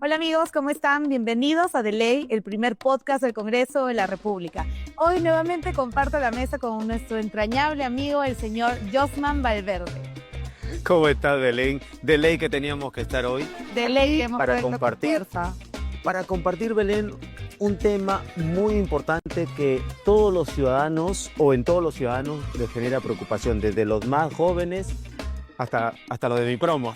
Hola amigos, ¿cómo están? Bienvenidos a The Ley, el primer podcast del Congreso de la República. Hoy nuevamente comparto la mesa con nuestro entrañable amigo, el señor Josman Valverde. ¿Cómo estás, Belén? De ley que teníamos que estar hoy. De ley que hemos para puesto compartir. fuerza. Para compartir, Belén, un tema muy importante que todos los ciudadanos o en todos los ciudadanos les genera preocupación, desde los más jóvenes hasta lo de mi promo,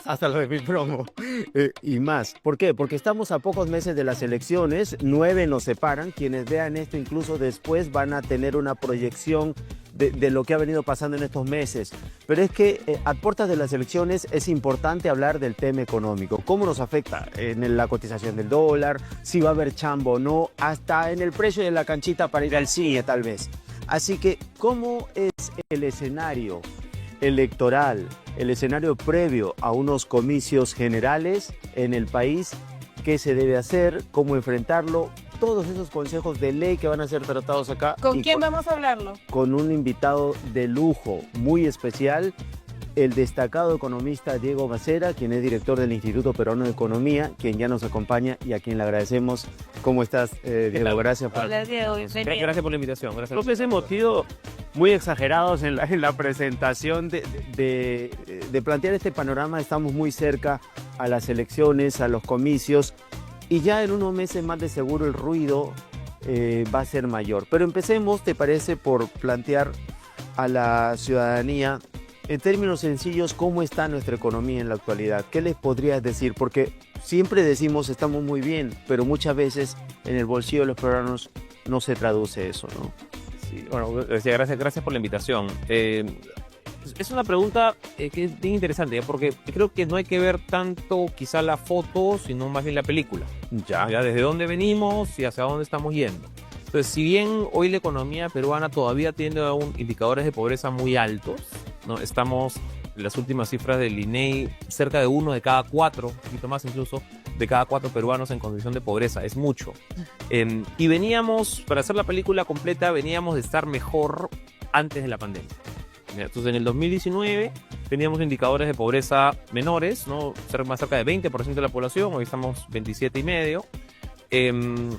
y más. ¿Por qué? Porque estamos a pocos meses de las elecciones, 9 nos separan. Quienes vean esto incluso después van a tener una proyección de lo que ha venido pasando en estos meses. Pero es que a puertas de las elecciones es importante hablar del tema económico. ¿Cómo nos afecta en la cotización del dólar? Si va a haber chamba o no, hasta en el precio de la canchita para ir al cine tal vez. Así que, ¿cómo es el escenario electoral, el escenario previo a unos comicios generales en el país? ¿Qué se debe hacer? ¿Cómo enfrentarlo? Todos esos consejos de ley que van a ser tratados acá. ¿Con quién vamos a hablarlo? Con un invitado de lujo, muy especial, el destacado economista Diego Macera, quien es director del Instituto Peruano de Economía, quien ya nos acompaña y a quien le agradecemos. ¿Cómo estás, Diego? Gracias por... Hola, Diego, bienvenido. Gracias por la invitación. Gracias. López, hemos sido muy exagerados en la presentación de plantear este panorama. Estamos muy cerca a las elecciones, a los comicios, y ya en unos meses más de seguro el ruido va a ser mayor. Pero empecemos, ¿te parece?, por plantear a la ciudadanía, en términos sencillos, cómo está nuestra economía en la actualidad. ¿Qué les podrías decir? Porque siempre decimos estamos muy bien, pero muchas veces en el bolsillo de los peruanos no se traduce eso, ¿no? Sí, bueno, gracias por la invitación. Es una pregunta que es bien interesante, ¿ya? Porque creo que no hay que ver tanto quizá la foto, sino más bien la película. Ya desde dónde venimos y hacia dónde estamos yendo. Entonces, si bien hoy la economía peruana todavía tiene indicadores de pobreza muy altos, ¿no? Estamos, en las últimas cifras del INEI, cerca de 1 de cada 4, un poquito más incluso, de cada 4 peruanos en condición de pobreza. Es mucho. Y veníamos, para hacer la película completa, veníamos de estar mejor antes de la pandemia. Entonces, en el 2019 teníamos indicadores de pobreza menores, ¿no? Más cerca de 20% de la población, hoy estamos 27,5%.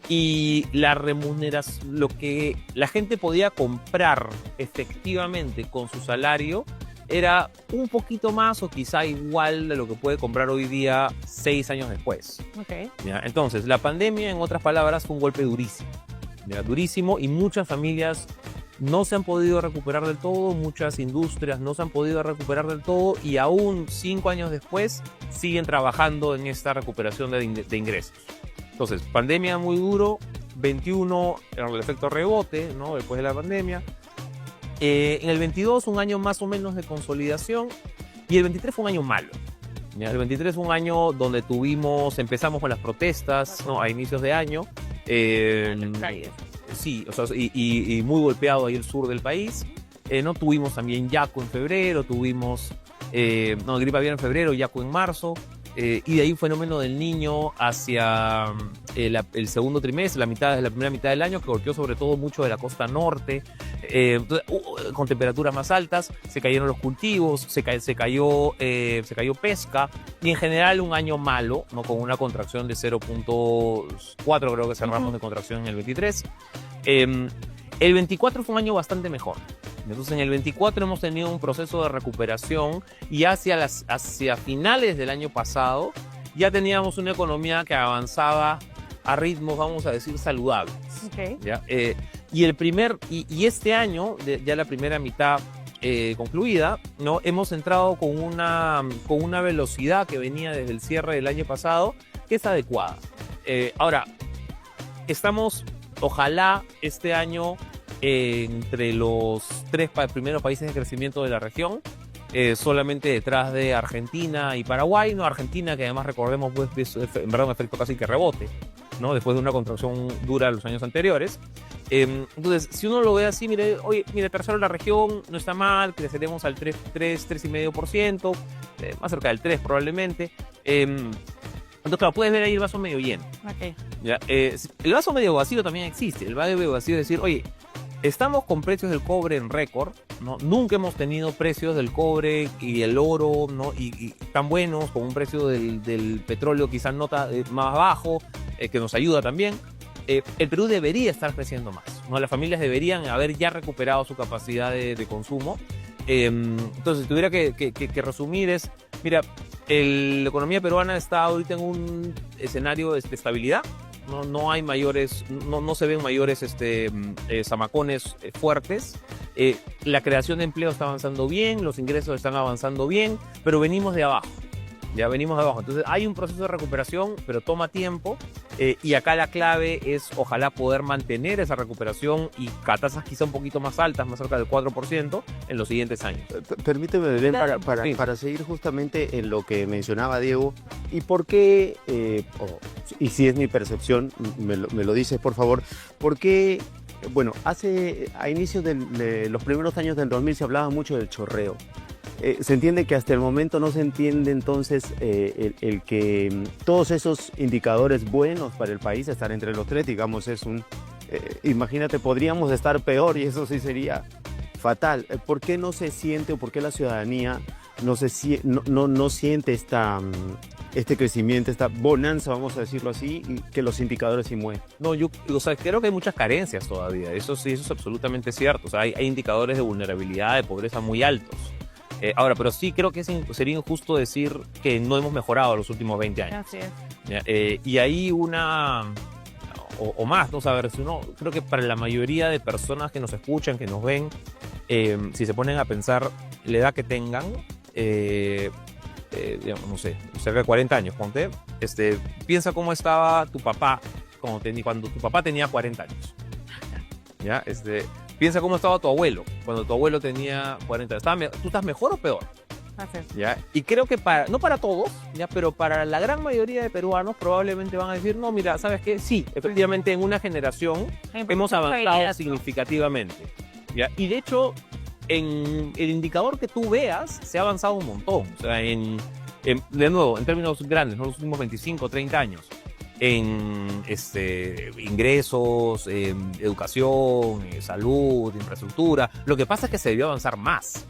Y la remuneración, lo que la gente podía comprar efectivamente con su salario era un poquito más o quizá igual de lo que puede comprar hoy día 6 años después. Okay. ¿Ya? Entonces, la pandemia, en otras palabras, fue un golpe durísimo. ¿Ya? Durísimo, y muchas familias no se han podido recuperar del todo, muchas industrias no se han podido recuperar del todo, y aún 5 años después siguen trabajando en esta recuperación de ingresos. Entonces, pandemia muy duro, 21 el efecto rebote, ¿no? Después de la pandemia. En el 22 un año más o menos de consolidación, y el 23 fue un año malo. ¿Ya? El 23 fue un año donde empezamos con las protestas, ¿no? A inicios de año. Sí, o sea, y muy golpeado ahí el sur del país. ¿No? Tuvimos también Yaku en febrero, tuvimos gripe aviar en febrero, Yaku en marzo. Y de ahí un fenómeno del Niño hacia el segundo trimestre, la primera mitad del año, que golpeó sobre todo mucho de la costa norte, con temperaturas más altas. Se cayeron los cultivos, se cayó pesca, y en general un año malo, ¿no? Con una contracción de 0.4, creo que cerramos de contracción en el 23. El 24 fue un año bastante mejor. Entonces, en el 24 hemos tenido un proceso de recuperación, y hacia finales del año pasado ya teníamos una economía que avanzaba a ritmos, vamos a decir, saludables. Okay. ¿Ya? Y este año, ya la primera mitad concluida, ¿no? Hemos entrado con una velocidad que venía desde el cierre del año pasado, que es adecuada. Ahora, estamos, ojalá, este año entre los 3 primeros países de crecimiento de la región, solamente detrás de Argentina y Paraguay, ¿no? Argentina, que además recordemos, pues, es en verdad un efecto casi que rebote, ¿no? Después de una contracción dura de los años anteriores. Entonces, si uno lo ve así, mire, tercero la región no está mal, creceremos al 3,5%, más cerca del 3 probablemente. Entonces, claro, puedes ver ahí el vaso medio lleno. Okay. ¿Ya? El vaso medio vacío también existe. El vaso medio vacío es decir, oye, Estamos con precios del cobre en récord, ¿no? Nunca hemos tenido precios del cobre y el oro, ¿no? y tan buenos, con un precio del petróleo quizás más bajo, que nos ayuda también. El Perú debería estar creciendo más, ¿no? Las familias deberían haber ya recuperado su capacidad de consumo. Entonces, si tuviera que resumir mira, la economía peruana está ahorita en un escenario de estabilidad. No hay mayores, no se ven mayores zamacones fuertes. La creación de empleo está avanzando bien, los ingresos están avanzando bien, pero venimos de abajo. Ya venimos de abajo. Entonces hay un proceso de recuperación, pero toma tiempo. Y acá la clave es ojalá poder mantener esa recuperación y a tasas quizá un poquito más altas, más cerca del 4% en los siguientes años. Permíteme, Belén, Sí. para seguir justamente en lo que mencionaba Diego, y por qué, y si es mi percepción, me lo dices por favor, por qué, bueno, a inicios de los primeros años del 2000 se hablaba mucho del chorreo. Se entiende que hasta el momento no se entiende entonces el que todos esos indicadores buenos para el país, estar entre los tres, digamos, imagínate, podríamos estar peor y eso sí sería fatal. ¿Por qué no se siente o por qué la ciudadanía no siente este crecimiento, esta bonanza, vamos a decirlo así, y que los indicadores sí mueven? No, creo que hay muchas carencias todavía. Eso sí, eso es absolutamente cierto. O sea, hay indicadores de vulnerabilidad, de pobreza muy altos. Ahora, pero sí creo que sería injusto decir que no hemos mejorado los últimos 20 años. Así es. ¿Ya? Y hay o más, ¿no? O sea, a ver, creo que para la mayoría de personas que nos escuchan, que nos ven, si se ponen a pensar la edad que tengan, digamos, no sé, cerca de 40 años, ponte, piensa cómo estaba tu papá cuando tu papá tenía 40 años. ¿Ya? Piensa cómo estaba tu abuelo cuando tu abuelo tenía 40 años. ¿Tú estás mejor o peor? Así es. ¿Ya? Y creo que no para todos, ¿ya? Pero para la gran mayoría de peruanos probablemente van a decir, no, mira, ¿sabes qué? Sí, efectivamente en una generación hemos avanzado significativamente. ¿Ya? Y de hecho, en el indicador que tú veas, se ha avanzado un montón. O sea, de nuevo, en términos grandes, ¿no? Los últimos 25, 30 años. En ingresos, educación, salud, infraestructura. Lo que pasa es que se debió avanzar más.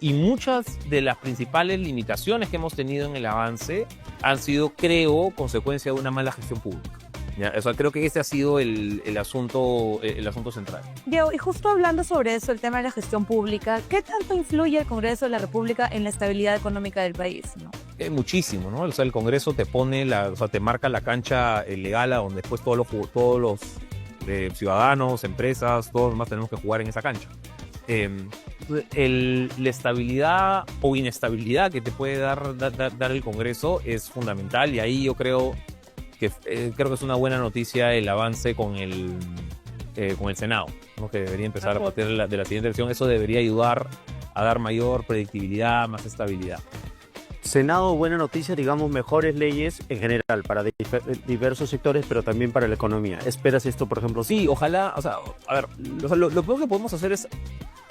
Y muchas de las principales limitaciones que hemos tenido en el avance han sido, creo, consecuencia de una mala gestión pública. ¿Ya? O sea, creo que ese ha sido el asunto central. Diego, y justo hablando sobre eso, el tema de la gestión pública, ¿qué tanto influye el Congreso de la República en la estabilidad económica del país, ¿no? Muchísimo, ¿no? O sea, el Congreso te te marca la cancha legal a donde después todos los ciudadanos, empresas, todos más tenemos que jugar en esa cancha. La estabilidad o inestabilidad que te puede dar el Congreso es fundamental, y ahí yo creo que es una buena noticia el avance con el Senado, ¿no? Que debería empezar a partir de la siguiente elección. Eso debería ayudar a dar mayor predictibilidad, más estabilidad. Senado, buena noticia, digamos, mejores leyes en general para diversos sectores, pero también para la economía. ¿Esperas esto, por ejemplo? Sí, ojalá, o sea, a ver, lo peor que podemos hacer es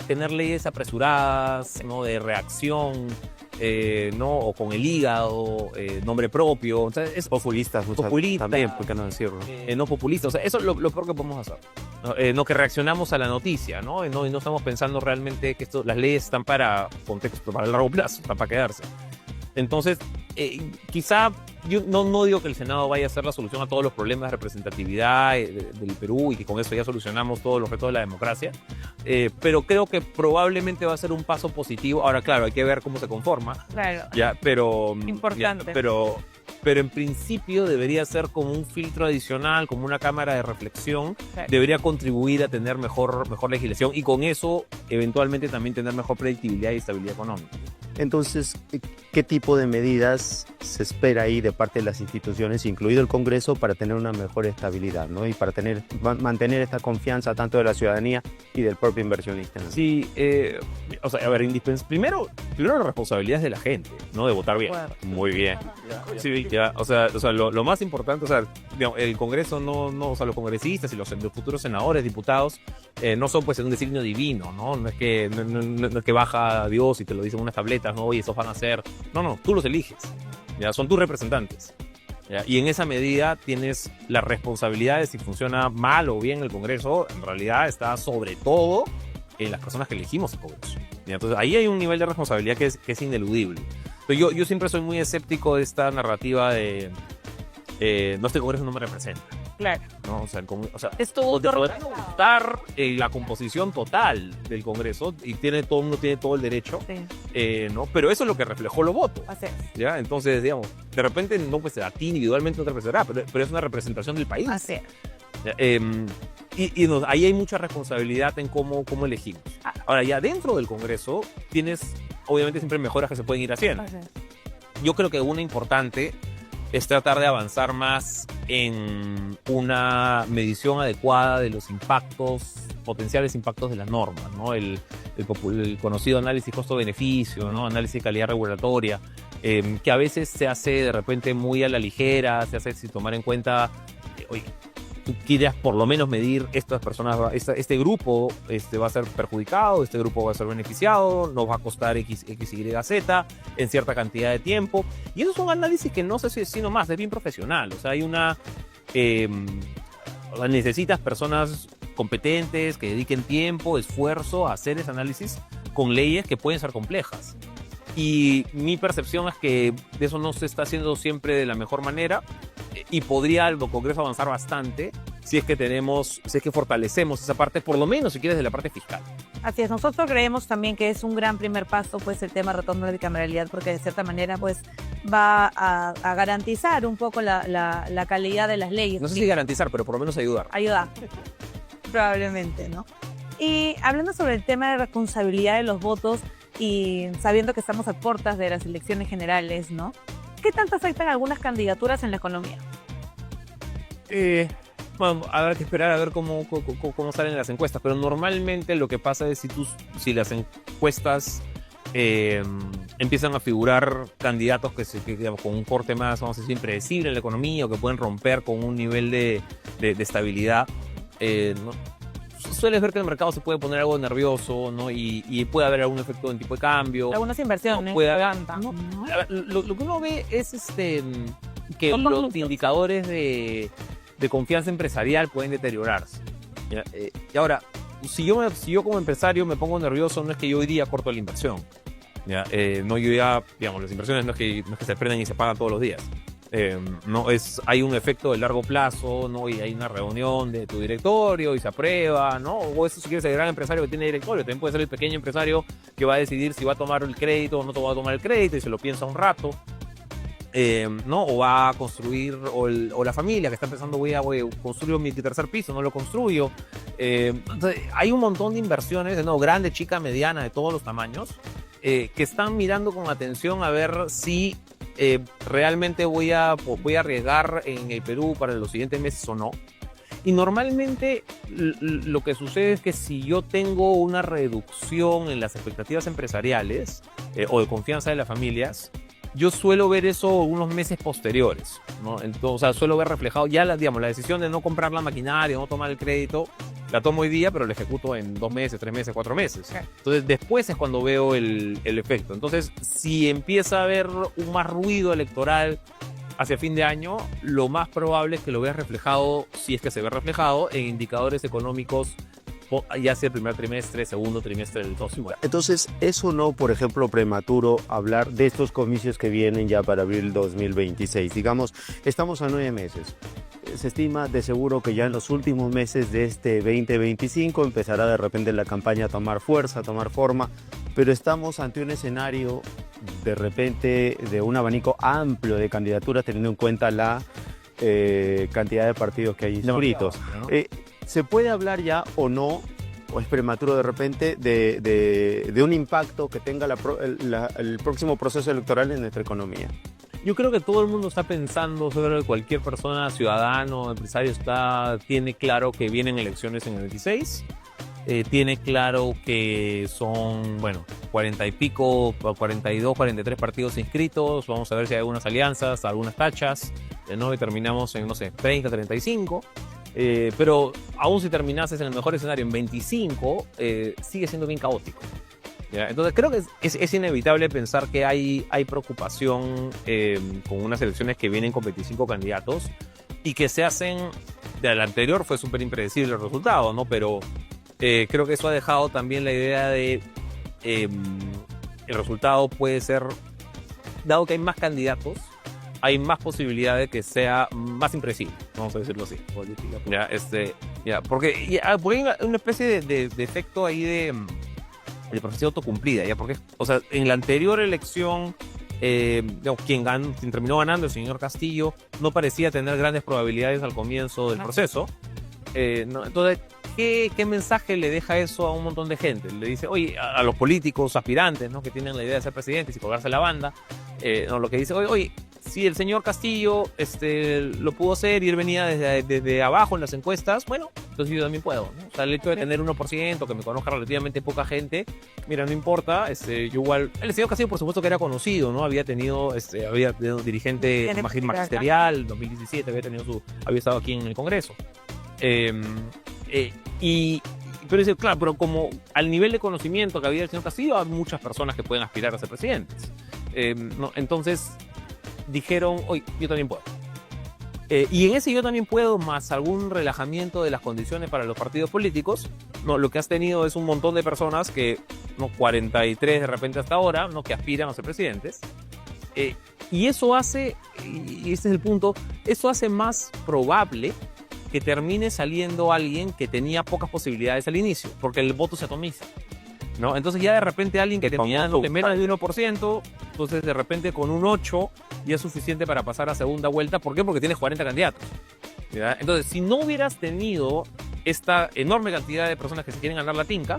tener leyes apresuradas, ¿no? De reacción, ¿no? O con el hígado, nombre propio. O sea, es Populistas, populista, también, ¿por qué no decirlo? no populista. O sea, eso es lo peor que podemos hacer. No que reaccionamos a la noticia, ¿no? No estamos pensando realmente que las leyes están para contexto, para el largo plazo, están para quedarse. Entonces, quizá yo no digo que el Senado vaya a ser la solución a todos los problemas de representatividad del Perú y que con eso ya solucionamos todos los retos de la democracia, pero creo que probablemente va a ser un paso positivo. Ahora, claro, hay que ver cómo se conforma. Claro. Ya, pero Importante. Pero en principio debería ser como un filtro adicional, como una cámara de reflexión. Claro. Debería contribuir a tener mejor legislación y con eso eventualmente también tener mejor predictibilidad y estabilidad económica. Entonces, ¿qué tipo de medidas se espera ahí de parte de las instituciones, incluido el Congreso, para tener una mejor estabilidad, ¿no? Y para mantener esta confianza tanto de la ciudadanía y del propio inversionista, ¿no? Sí, o sea, a ver, primero la responsabilidad es de la gente, ¿no? De votar bien. Claro. Muy bien. Sí, ya, o sea, lo más importante, o sea, digamos, el Congreso o sea, los congresistas y los futuros senadores, diputados, no son pues un designio divino, ¿no? No es que baja Dios y te lo dice en unas tabletas, ¿no? Oye, esos van a ser. No, tú los eliges. Ya, son tus representantes. ¿ya? Y en esa medida tienes la responsabilidad de si funciona mal o bien el Congreso, en realidad está sobre todo en las personas que elegimos el Congreso. ¿Ya? Entonces ahí hay un nivel de responsabilidad que es ineludible. Pero yo siempre soy muy escéptico de esta narrativa de no, este Congreso no me representa. Claro. ¿No? O sea, Es tu te podrá gustar la composición total del Congreso y todo el mundo tiene todo el derecho, Sí, ¿no? Pero eso es lo que reflejó los votos. así es. ¿Ya? Entonces, digamos, de repente no, pues a ti individualmente no te representará, pero es una representación del país. Así es. ¿Ya? Ahí hay mucha responsabilidad en cómo elegimos. Ahora, ya dentro del Congreso tienes, obviamente, siempre mejoras que se pueden ir haciendo. Así es. Yo creo que una importante es tratar de avanzar más en una medición adecuada de los potenciales impactos de las normas, ¿no? El conocido análisis costo-beneficio, ¿no? Análisis de calidad regulatoria, que a veces se hace de repente muy a la ligera, se hace sin tomar en cuenta, oye, tú quieres por lo menos medir estas personas, este grupo va a ser perjudicado, este grupo va a ser beneficiado, nos va a costar X, Y, Z en cierta cantidad de tiempo. Y eso es un análisis que no sé si es nomás, es bien profesional. O sea, necesitas personas competentes que dediquen tiempo, esfuerzo a hacer ese análisis con leyes que pueden ser complejas. Y mi percepción es que eso no se está haciendo siempre de la mejor manera y podría el Congreso avanzar bastante si es que fortalecemos esa parte, por lo menos si quieres de la parte fiscal. Así es, nosotros creemos también que es un gran primer paso, pues, el tema de retorno de bicameralidad, porque de cierta manera, pues, va a garantizar un poco la calidad de las leyes. No sé si garantizar, pero por lo menos ayudar. Ayudar, probablemente, ¿no? Y hablando sobre el tema de responsabilidad de los votos y sabiendo que estamos a puertas de las elecciones generales, ¿no? ¿Qué tanto afectan algunas candidaturas en la economía? Bueno, habrá que esperar a ver cómo salen las encuestas, pero normalmente lo que pasa es si las encuestas empiezan a figurar candidatos que digamos, con un corte más, vamos a decir, impredecible en la economía o que pueden romper con un nivel de estabilidad, ¿no? Sueles ver que el mercado se puede poner algo nervioso, ¿no? Y puede haber algún efecto en tipo de cambio. Algunas inversiones. Puede haber, ¿no? A ver, lo que uno ve es que los indicadores de confianza empresarial pueden deteriorarse. ¿Ya? Y ahora, si yo como empresario me pongo nervioso, no es que yo hoy día corto la inversión. ¿Ya? No, yo ya, digamos, las inversiones no es que se prenden y se pagan todos los días. Hay un efecto de largo plazo, ¿no? Y hay una reunión de tu directorio y se aprueba, ¿no? O eso si quieres el gran empresario que tiene directorio, también puede ser el pequeño empresario que va a decidir si va a tomar el crédito o no va a tomar el crédito y se lo piensa un rato. ¿No? O va a construir, o la familia que está pensando voy a construir mi tercer piso, no lo construyo. Entonces, hay un montón de inversiones, ¿no? Grande, chica, mediana, de todos los tamaños, que están mirando con atención a ver si realmente voy a arriesgar en el Perú para los siguientes meses o no. Y normalmente lo que sucede es que si yo tengo una reducción en las expectativas empresariales o de confianza de las familias, yo suelo ver eso unos meses posteriores, ¿no? Entonces, o sea, suelo ver reflejado ya la decisión de no comprar la maquinaria, no tomar el crédito, la tomo hoy día, pero la ejecuto en 2 meses, 3 meses, 4 meses. Entonces, después es cuando veo el efecto. Entonces, si empieza a haber un más ruido electoral hacia fin de año, lo más probable es que lo veas reflejado, si es que se ve reflejado, en indicadores económicos, ya sea el primer trimestre, segundo trimestre del próximo año. Entonces, ¿eso no, por ejemplo, prematuro hablar de estos comicios que vienen ya para abril 2026? Digamos, estamos a 9 meses. Se estima de seguro que ya en los últimos meses de este 2025 empezará de repente la campaña a tomar fuerza, a tomar forma, pero estamos ante un escenario de repente de un abanico amplio de candidaturas teniendo en cuenta la cantidad de partidos que hay inscritos. ¿No? ¿Se puede hablar ya o no, o es prematuro de repente, de un impacto que tenga el próximo proceso electoral en nuestra economía? Yo creo que todo el mundo está pensando, sobre cualquier persona, ciudadano, empresario, tiene claro que vienen elecciones en el 26, tiene claro que son, 40 y pico, 42, 43 partidos inscritos, vamos a ver si hay algunas alianzas, algunas tachas, ¿no? Y terminamos en, 30, 35. Pero aún si terminases en el mejor escenario en 25, sigue siendo bien caótico. ¿Ya? Entonces creo que es inevitable pensar que hay preocupación con unas elecciones que vienen con 25 candidatos y que se hacen, del anterior fue súper impredecible el resultado, ¿no? Pero creo que eso ha dejado también la idea de el resultado puede ser, dado que hay más candidatos, hay más posibilidad de que sea más impredecible, vamos a decirlo así. Porque hay una especie de efecto ahí de profecía autocumplida, ¿ya? Porque, o sea, en la anterior elección, digamos, quien terminó ganando, el señor Castillo, no parecía tener grandes probabilidades al comienzo del proceso. ¿No? Entonces, ¿qué mensaje le deja eso a un montón de gente? Le dice, oye, a los políticos aspirantes, ¿no? Que tienen la idea de ser presidentes y colgarse la banda, no, lo que dice, oye, si el señor Castillo lo pudo hacer y él venía desde abajo en las encuestas, bueno, entonces yo también puedo, ¿no? O sea, el hecho de tener 1%, que me conozca relativamente poca gente, mira, no importa, yo igual, el señor Castillo por supuesto que era conocido, ¿no? Había tenido dirigente magisterial, en 2017 había estado aquí en el Congreso. Pero dice, claro, pero como al nivel de conocimiento que había el señor Castillo, hay muchas personas que pueden aspirar a ser presidentes. ¿No? Entonces dijeron, oye, yo también puedo. Y en ese yo también puedo, más algún relajamiento de las condiciones para los partidos políticos, no, lo que has tenido es un montón de personas que, no, 43 de repente hasta ahora, no, que aspiran a ser presidentes. Y eso hace, y este es el punto, eso hace más probable que termine saliendo alguien que tenía pocas posibilidades al inicio, porque el voto se atomiza, ¿no? Entonces ya de repente alguien que tenía menos de 1%, entonces de repente con un 8% ya es suficiente para pasar a segunda vuelta. ¿Por qué? Porque tienes 40 candidatos, ¿ya? Entonces, si no hubieras tenido esta enorme cantidad de personas que se quieren ganar la tinca,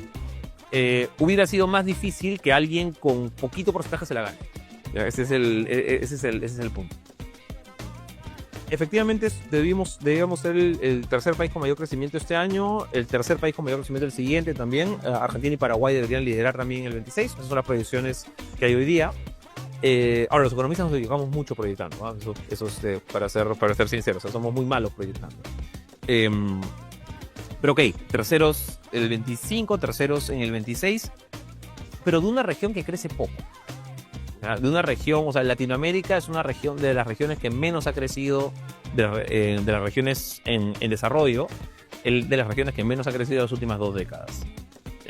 hubiera sido más difícil que alguien con poquito porcentaje se la gane, ¿ya? Ese es el punto. Efectivamente, debíamos ser el tercer país con mayor crecimiento este año, el tercer país con mayor crecimiento el siguiente también. Argentina y Paraguay deberían liderar también el 26. Esas son las proyecciones que hay hoy día. Ahora, los economistas nos equivocamos mucho proyectando, ¿no? Eso es, para ser sinceros, o sea, somos muy malos proyectando. Pero ok, terceros el 25, terceros en el 26, pero de una región que crece poco. De una región, o sea, Latinoamérica es una región de las regiones que menos ha crecido, de las regiones en desarrollo, de las regiones que menos ha crecido en las últimas 2 décadas.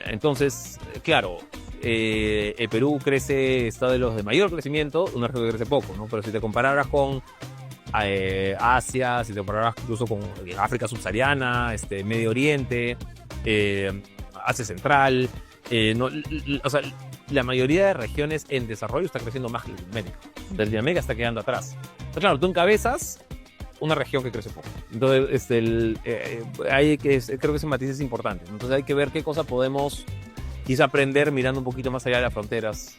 Entonces, claro, el Perú está de los de mayor crecimiento, una región que crece poco, ¿no? Pero si te compararas con Asia, si te compararas incluso con África subsahariana, Medio Oriente, Asia Central, o sea, la mayoría de regiones en desarrollo está creciendo más que Latinoamérica. Latinoamérica está quedando atrás. Entonces, claro, tú encabezas una región que crece poco. Entonces, creo que ese matiz es importante. Entonces hay que ver qué cosa podemos quizá aprender mirando un poquito más allá de las fronteras.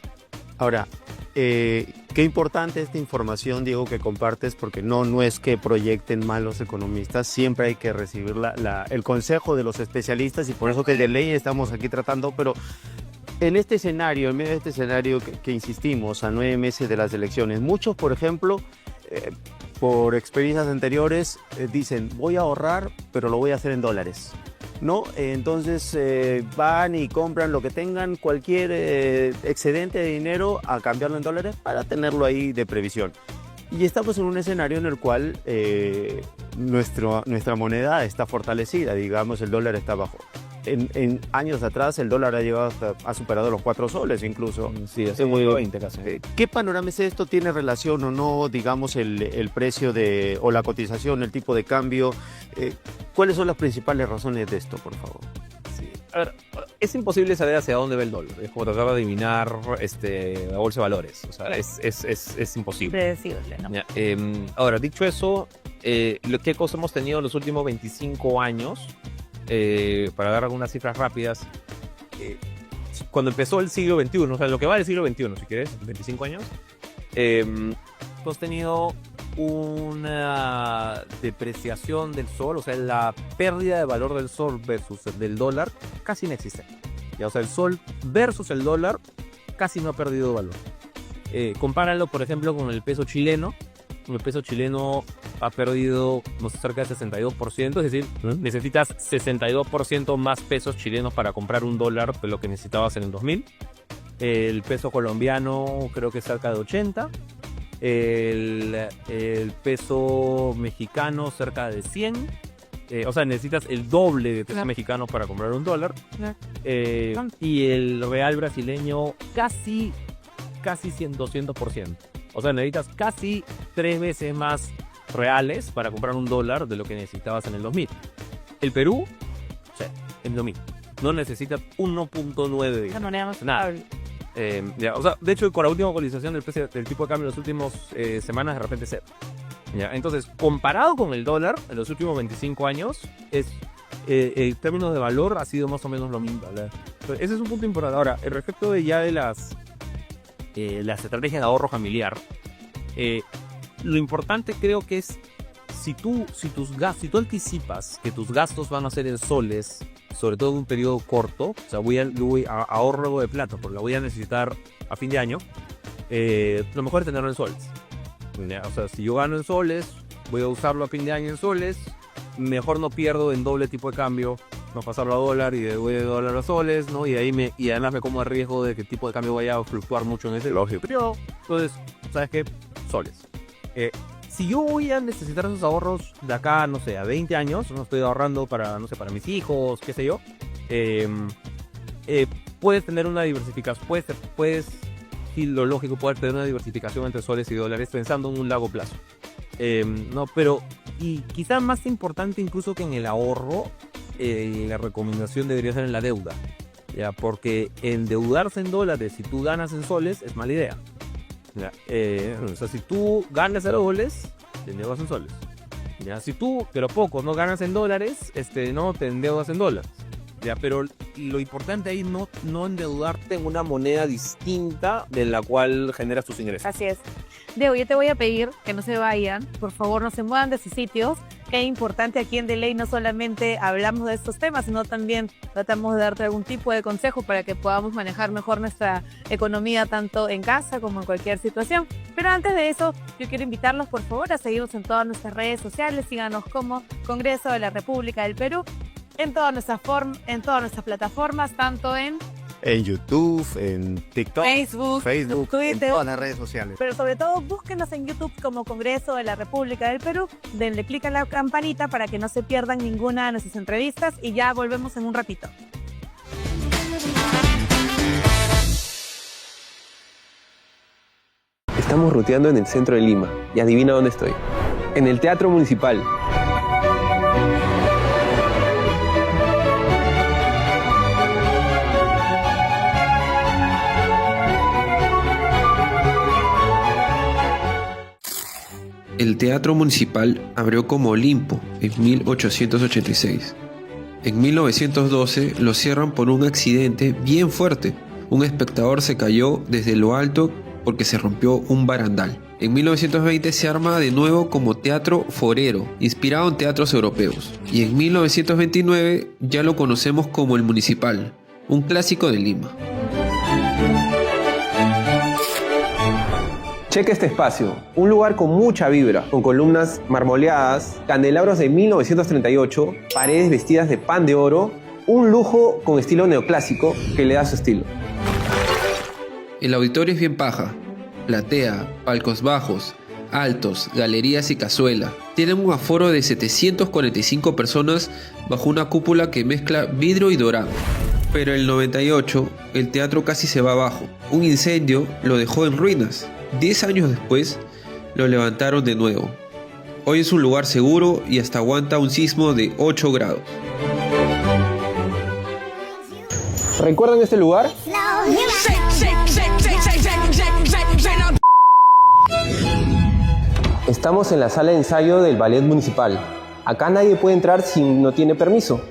Ahora, qué importante esta información, Diego, que compartes, porque no es que proyecten mal los economistas, siempre hay que recibir el consejo de los especialistas, y por eso que el de ley estamos aquí tratando, pero en este escenario, en medio de este escenario que insistimos, a 9 meses de las elecciones, muchos, por ejemplo, por experiencias anteriores, dicen, voy a ahorrar, pero lo voy a hacer en dólares, ¿no? Entonces van y compran lo que tengan, cualquier excedente de dinero, a cambiarlo en dólares para tenerlo ahí de previsión. Y estamos en un escenario en el cual nuestra moneda está fortalecida, digamos, el dólar está bajo. En años atrás el dólar ha superado los 4 soles incluso. Sí, hace muy 20 casi. ¿Qué panorama es esto? ¿Tiene relación o no, digamos, el precio o la cotización, el tipo de cambio? ¿Cuáles son las principales razones de esto, por favor? Sí. A ver, es imposible saber hacia dónde va el dólar. Es como tratar de adivinar la bolsa de valores. O sea, es imposible. Predecible, ¿no? Ya, ahora, dicho eso, ¿qué cosa hemos tenido en los últimos 25 años? Para dar algunas cifras rápidas, cuando empezó el siglo XXI, o sea, lo que va del siglo XXI, si quieres, 25 años, hemos tenido una depreciación del sol, o sea, la pérdida de valor del sol versus del dólar casi inexistente. Ya, o sea, el sol versus el dólar casi no ha perdido valor. Compáralo, por ejemplo, con el peso chileno. El peso chileno ha perdido, no sé, cerca del 62%, es decir, necesitas 62% más pesos chilenos para comprar un dólar de lo que necesitabas en el 2000. El peso colombiano creo que es cerca de 80. El peso mexicano cerca de 100. O sea, necesitas el doble de pesos mexicanos para comprar un dólar. Y el real brasileño casi 200%. O sea, necesitas casi 3 veces más reales para comprar un dólar de lo que necesitabas en el 2000. El Perú, o sea, es lo mismo. No necesitas 1.9. Esa moneda más Nada. estable. O sea, de hecho, con la última actualización del precio del tipo de cambio en las últimas semanas, de repente cero. Entonces, comparado con el dólar en los últimos 25 años, en términos de valor ha sido más o menos lo mismo. Entonces, ese es un punto importante. Ahora, el respecto de ya de las estrategias de ahorro familiar, lo importante creo que es si tú anticipas que tus gastos van a ser en soles, sobre todo en un periodo corto, o sea, ahorro algo de plata porque la voy a necesitar a fin de año, lo mejor es tenerlo en soles. O sea, si yo gano en soles, voy a usarlo a fin de año en soles, mejor no pierdo en doble tipo de cambio, no pasarlo a dólar y voy de dólar a soles, ¿no? Y además me como el riesgo de que el tipo de cambio vaya a fluctuar mucho en ese periodo. Entonces, ¿sabes qué? Soles. Si yo voy a necesitar esos ahorros de acá, no sé, a 20 años, no estoy ahorrando para, no sé, para mis hijos, qué sé yo, puedes tener una diversificación, y lo lógico, poder tener una diversificación entre soles y dólares pensando en un largo plazo. No, pero, y quizá más importante incluso que en el ahorro, la recomendación debería ser en la deuda, ¿ya? Porque endeudarse en dólares si tú ganas en soles es mala idea. O sea, si tú ganas en dólares, te endeudas en soles. ¿Ya? Si tú, pero poco, no ganas en dólares, no te endeudas en dólares. ¿Ya? Pero lo importante ahí no endeudarte en una moneda distinta de la cual generas tus ingresos. Así es. Diego, yo te voy a pedir que no se vayan, por favor, no se muevan de sus sitios. Es importante aquí en The Ley no solamente hablamos de estos temas, sino también tratamos de darte algún tipo de consejo para que podamos manejar mejor nuestra economía tanto en casa como en cualquier situación. Pero antes de eso, yo quiero invitarlos por favor a seguirnos en todas nuestras redes sociales. Síganos como Congreso de la República del Perú en todas nuestras plataformas, tanto en YouTube, en TikTok, Facebook, Twitter, en todas las redes sociales. pero sobre todo búsquenos en YouTube como Congreso de la República del Perú, denle clic a la campanita para que no se pierdan ninguna de nuestras entrevistas y ya volvemos en un ratito. Estamos ruteando en el centro de Lima y adivina dónde estoy. En el Teatro Municipal. El Teatro Municipal abrió como Olimpo en 1886. En 1912 lo cierran por un accidente bien fuerte. Un espectador se cayó desde lo alto porque se rompió un barandal. En 1920 se arma de nuevo como Teatro Forero, inspirado en teatros europeos. Y en 1929 ya lo conocemos como el Municipal, un clásico de Lima. Cheque este espacio, un lugar con mucha vibra, con columnas marmoleadas, candelabros de 1938, paredes vestidas de pan de oro, un lujo con estilo neoclásico que le da su estilo. El auditorio es bien paja, platea, palcos bajos, altos, galerías y cazuela. Tienen un aforo de 745 personas bajo una cúpula que mezcla vidrio y dorado. Pero el 98, el teatro casi se va abajo. Un incendio lo dejó en ruinas. 10 años después, lo levantaron de nuevo. Hoy es un lugar seguro y hasta aguanta un sismo de 8 grados. ¿Recuerdan este lugar? Estamos en la sala de ensayo del Ballet Municipal. Acá nadie puede entrar si no tiene permiso.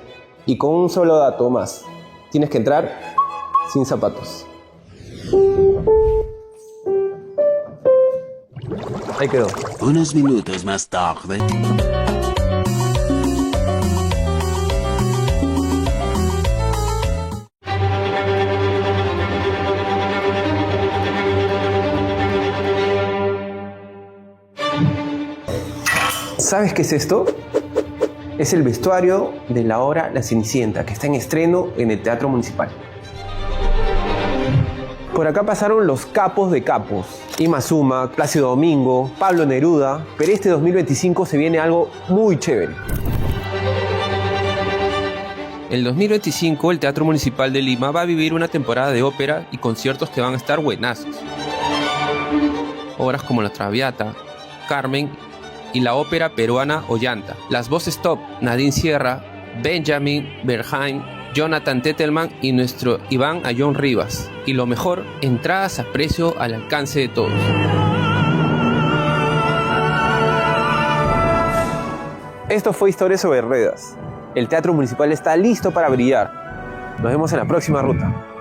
Y con un solo dato más. Tienes que entrar sin zapatos. Ahí quedó. Unos minutos más tarde. ¿Sabes qué es esto? Es el vestuario de la obra La Cenicienta, que está en estreno en el Teatro Municipal. Por acá pasaron los capos de capos. Ima Sumac, Plácido Domingo, Pablo Neruda. Pero este 2025 se viene algo muy chévere. El 2025 el Teatro Municipal de Lima va a vivir una temporada de ópera y conciertos que van a estar buenazos. Obras como La Traviata, Carmen y la ópera peruana Ollanta. Las voces top, Nadine Sierra, Benjamin Berheim, Jonathan Tettelman y nuestro Iván Ayón Rivas. Y lo mejor, entradas a precio al alcance de todos. Esto fue Historias sobre Ruedas. El Teatro Municipal está listo para brillar. Nos vemos en la próxima ruta.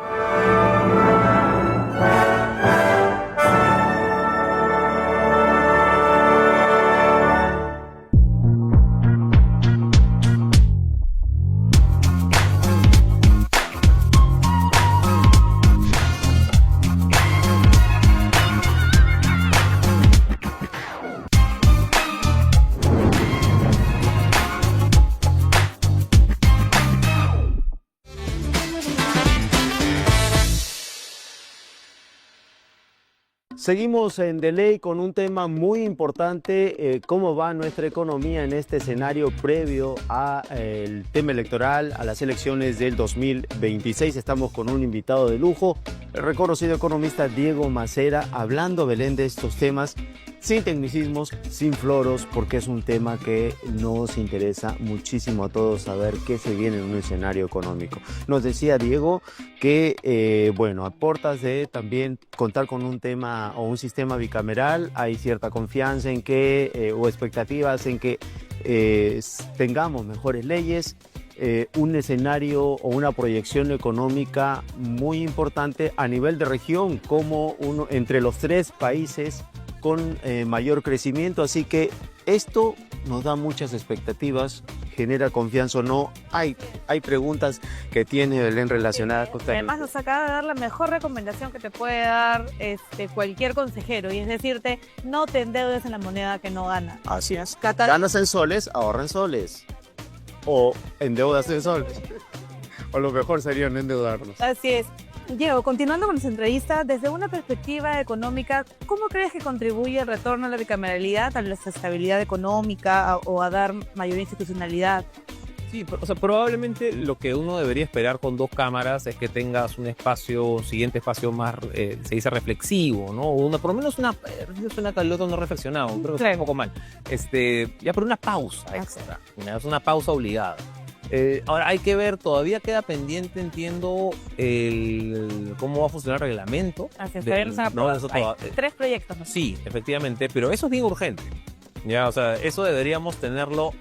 Seguimos en Delay con un tema muy importante, cómo va nuestra economía en este escenario previo al tema electoral, a las elecciones del 2026. Estamos con un invitado de lujo, el reconocido economista Diego Macera, hablando, Belén, de estos temas sin tecnicismos, sin floros, porque es un tema que nos interesa muchísimo a todos saber qué se viene en un escenario económico. Nos decía Diego que, bueno, a puertas de también contar con un tema o un sistema bicameral, hay cierta confianza en que, o expectativas en que tengamos mejores leyes, un escenario o una proyección económica muy importante a nivel de región, como uno entre los 3 países con mayor crecimiento, así que esto nos da muchas expectativas, genera confianza o no. Hay preguntas que tiene Belén relacionadas con Además nos acaba de dar la mejor recomendación que te puede dar cualquier consejero, y es decirte, no te endeudes en la moneda que no gana. Así es. Ganas en soles, ahorra en soles. O endeudas en soles. O lo mejor sería no endeudarnos. Así es. Diego, continuando con nuestra entrevista, desde una perspectiva económica, ¿cómo crees que contribuye el retorno a la bicameralidad a la estabilidad económica o a dar mayor institucionalidad? Sí, o sea, probablemente lo que uno debería esperar con 2 cámaras es que tengas un espacio, siguiente espacio más, se dice reflexivo, ¿no? Por lo menos suena que el otro no reflexionado, creo que es un poco mal. Ya, pero una pausa extra, es una pausa obligada. Ahora hay que ver, todavía queda pendiente, entiendo, cómo va a funcionar el reglamento. Así es, hay 3 proyectos, ¿no? Sí, efectivamente, pero eso es bien urgente. Ya, o sea, eso deberíamos tenerlo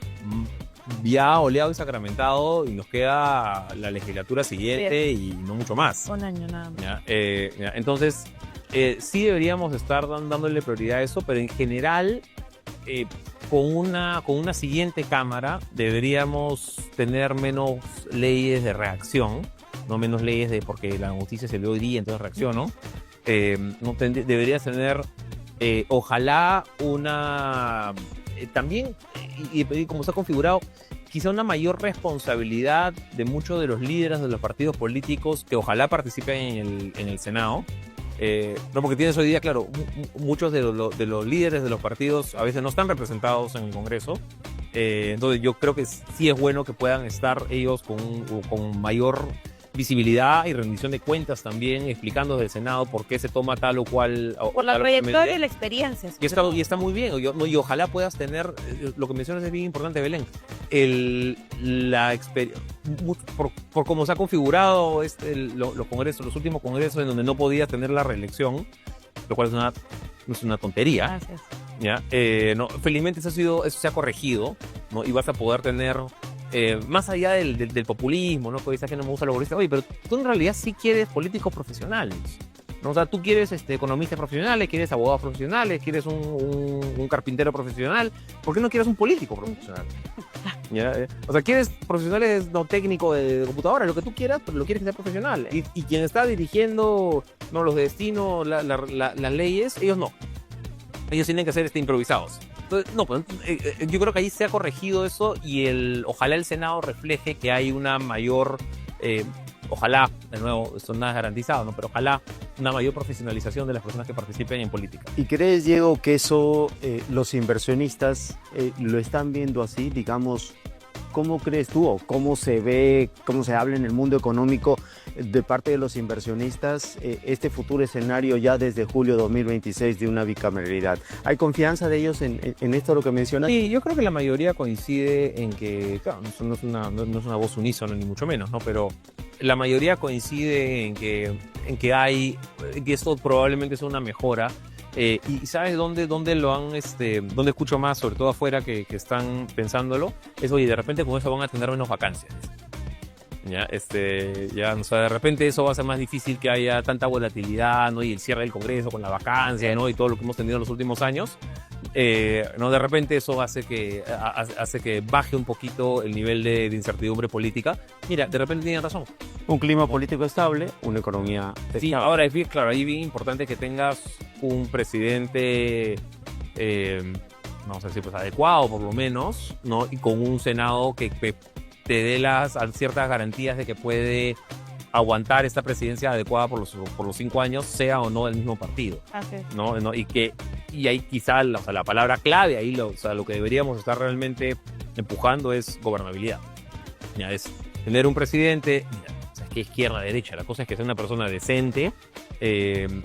ya oleado y sacramentado, y nos queda la legislatura siguiente y no mucho más. Un año nada más. Ya, entonces, sí deberíamos estar dándole prioridad a eso, pero en general, con una siguiente cámara deberíamos tener menos leyes de reacción, no menos leyes de porque la noticia se dio hoy día, entonces reacciono. Deberías tener, ojalá, también, y como está configurado, quizá una mayor responsabilidad de muchos de los líderes de los partidos políticos que ojalá participen en el Senado. No, porque tienes hoy día, claro, muchos de los líderes de los partidos a veces no están representados en el Congreso. Entonces yo creo que sí es bueno que puedan estar ellos con mayor visibilidad y rendición de cuentas también, explicando desde el Senado por qué se toma tal o cual... Por la trayectoria y la experiencia. Y está muy bien, y ojalá puedas tener, lo que mencionas es bien importante, Belén, por cómo se ha configurado los congresos, los últimos congresos en donde no podías tener la reelección, lo cual es una tontería. Gracias. ¿Ya? Felizmente eso se ha corregido, ¿no? Y vas a poder tener... más allá del populismo, ¿no? Que dices que no me gusta lo populista. Oye, pero tú en realidad sí quieres políticos profesionales, ¿no? O sea, tú quieres economistas profesionales, quieres abogados profesionales, quieres un carpintero profesional. ¿Por qué no quieres un político profesional? ¿Ya? O sea, quieres profesionales no técnicos de computadora, lo que tú quieras, pero lo quieres que sea profesional. Y quien está dirigiendo, ¿no?, los destinos, las leyes, ellos no. Ellos tienen que ser improvisados. Entonces, no, pues, yo creo que ahí se ha corregido eso, y ojalá el Senado refleje que hay una mayor, ojalá, de nuevo, esto nada es garantizado, ¿no? Pero ojalá una mayor profesionalización de las personas que participen en política. ¿Y crees, Diego, que eso los inversionistas lo están viendo así? Digamos, ¿cómo crees tú o cómo se ve, cómo se habla en el mundo económico de parte de los inversionistas este futuro escenario ya desde julio 2026 de una bicameralidad? ¿Hay confianza de ellos en esto lo que mencionas? Sí, yo creo que la mayoría coincide en que, claro, no es una voz unísona ni mucho menos, ¿no? Pero la mayoría coincide en que esto probablemente sea una mejora. Y ¿sabes dónde lo han, dónde escucho más, sobre todo afuera, que están pensándolo? Es, oye, de repente con eso van a tener menos vacancias. Ya, o sea, de repente eso va a ser más difícil que haya tanta volatilidad, ¿no? Y el cierre del Congreso con la vacancia, ¿no? Y todo lo que hemos tenido en los últimos años. ¿No? De repente eso hace que baje un poquito el nivel de incertidumbre política. Mira, de repente tienen razón. Un clima político estable, una economía Sí, estable. ahora es bien, claro, ahí es bien importante que tengas un presidente, no sé si pues adecuado por lo menos, ¿no? Y con un Senado que te dé ciertas garantías de que puede aguantar esta presidencia adecuada por los 5 años, sea o no del mismo partido, Así es. ¿no? Y ahí quizá la palabra clave, ahí lo que deberíamos estar realmente empujando es gobernabilidad. Ya, es tener un presidente, mira, o sea, es que izquierda, derecha, la cosa es que sea una persona decente,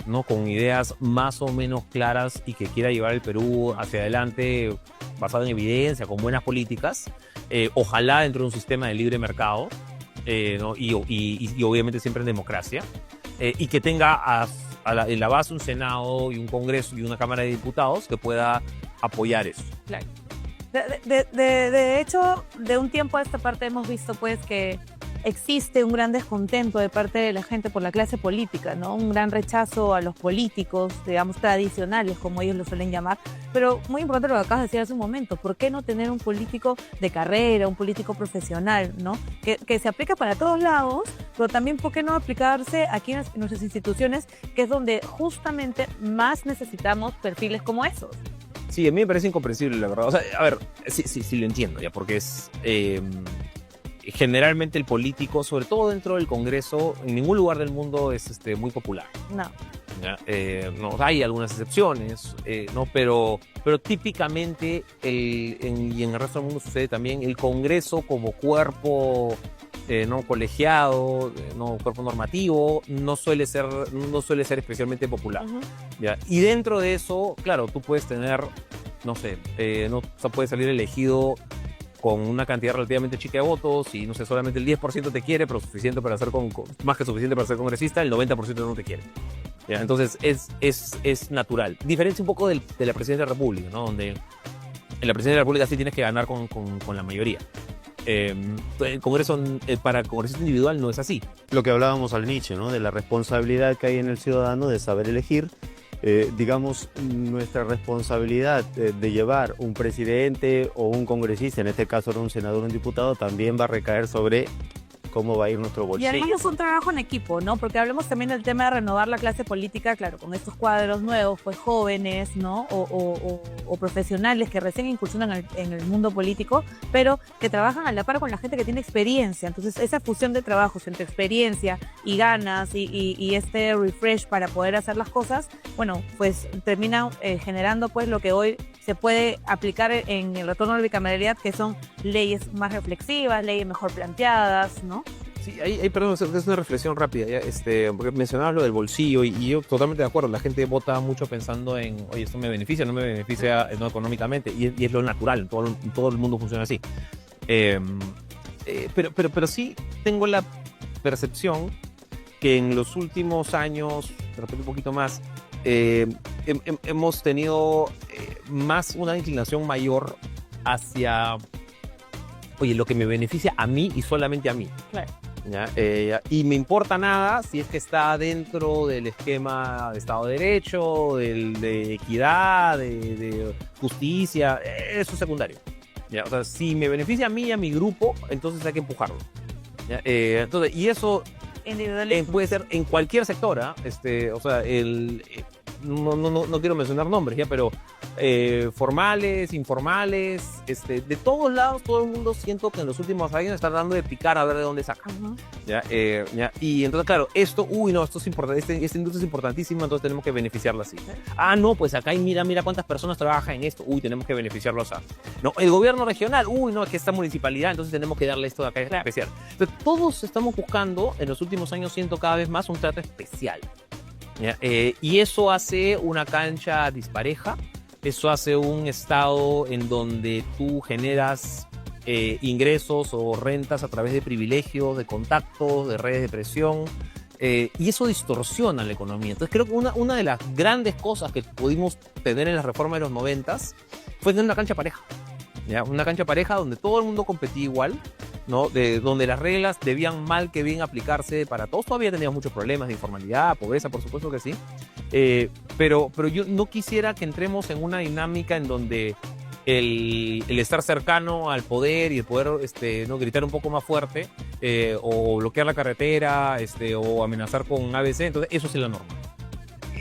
¿no? Con ideas más o menos claras y que quiera llevar el Perú hacia adelante basado en evidencia, con buenas políticas, ojalá dentro de un sistema de libre mercado, ¿no? y obviamente siempre en democracia, y que tenga en la base un Senado y un Congreso y una Cámara de Diputados que pueda apoyar eso. Claro. De hecho, de un tiempo a esta parte hemos visto pues que existe un gran descontento de parte de la gente por la clase política, ¿no? Un gran rechazo a los políticos, digamos, tradicionales, como ellos lo suelen llamar. Pero muy importante lo que acabas de decir hace un momento, ¿por qué no tener un político de carrera, un político profesional, ¿no? Que se aplica para todos lados, pero también ¿por qué no aplicarse aquí en nuestras instituciones, que es donde justamente más necesitamos perfiles como esos? Sí, a mí me parece incomprensible, la verdad. O sea, a ver, sí lo entiendo ya, porque es... generalmente el político, sobre todo dentro del Congreso, en ningún lugar del mundo es muy popular. No. ¿Ya? No, hay algunas excepciones, ¿no? Pero típicamente, y en el resto del mundo sucede también, el Congreso como cuerpo no colegiado, no cuerpo normativo, no suele ser especialmente popular. Uh-huh. ¿Ya? Y dentro de eso, claro, tú puedes tener, no sé, o sea, puedes salir elegido con una cantidad relativamente chica de votos y, no sé, solamente el 10% te quiere, pero suficiente para ser más que suficiente para ser congresista, el 90% no te quiere. ¿Ya? Entonces es natural. Diferencia un poco de la presidencia de la República, ¿no? Donde en la presidencia de la República sí tienes que ganar con la mayoría. El Congreso, para congresista individual no es así. Lo que hablábamos al inicio, ¿no? De la responsabilidad que hay en el ciudadano de saber elegir. Digamos, nuestra responsabilidad de llevar un presidente o un congresista, en este caso era un senador o un diputado, también va a recaer sobre cómo va a ir nuestro Y bolsillo. además es un trabajo en equipo, ¿no? Porque hablemos también del tema de renovar la clase política, claro, con estos cuadros nuevos, pues jóvenes, ¿no? O profesionales que recién incursionan en el mundo político, pero que trabajan a la par con la gente que tiene experiencia. Entonces, esa fusión de trabajos entre experiencia y ganas y este refresh para poder hacer las cosas, bueno, pues termina generando pues lo que hoy se puede aplicar en el retorno a la bicameralidad, que son leyes más reflexivas, leyes mejor planteadas, ¿no? Sí, perdón, es una reflexión rápida, ¿ya? Porque mencionabas lo del bolsillo y yo totalmente de acuerdo, la gente vota mucho pensando en, oye, esto me beneficia, no me beneficia no económicamente, y es lo natural, todo el mundo funciona así. Pero sí tengo la percepción que en los últimos años, de repente un poquito más, hemos tenido más una inclinación mayor hacia, oye, lo que me beneficia a mí y solamente a mí. Claro. ¿Ya? Y me importa nada si es que está dentro del esquema de Estado de Derecho, de equidad, de justicia, eso es secundario. ¿Ya? O sea, si me beneficia a mí y a mi grupo, entonces hay que empujarlo. ¿Ya? Entonces, y eso Individualismo. puede ser en cualquier sector, ¿ah? O sea, no quiero mencionar nombres ya, pero formales, informales, de todos lados, todo el mundo siento que en los últimos años está dando de picar a ver de dónde saca. ¿Ya? Y entonces, claro, esto es importante, esta industria es importantísima, entonces tenemos que beneficiarla así. Ah, no, pues acá mira cuántas personas trabajan en esto, tenemos que beneficiarlos a. No, el gobierno regional, no, es que esta municipalidad, entonces tenemos que darle esto de acá especial. Entonces, todos estamos buscando, en los últimos años siento cada vez más un trato especial. ¿Ya? Y eso hace una cancha dispareja, eso hace un estado en donde tú generas ingresos o rentas a través de privilegios, de contactos, de redes de presión, y eso distorsiona la economía. Entonces creo que una de las grandes cosas que pudimos tener en la reforma de los 90s fue tener una cancha pareja. ¿Ya? Una cancha pareja donde todo el mundo competía igual, ¿no? Donde las reglas debían mal que bien aplicarse para todos. Todavía teníamos muchos problemas de informalidad, pobreza, por supuesto que sí. Pero yo no quisiera que entremos en una dinámica en donde el estar cercano al poder y el poder ¿no? gritar un poco más fuerte o bloquear la carretera o amenazar con ABC, entonces eso es la norma.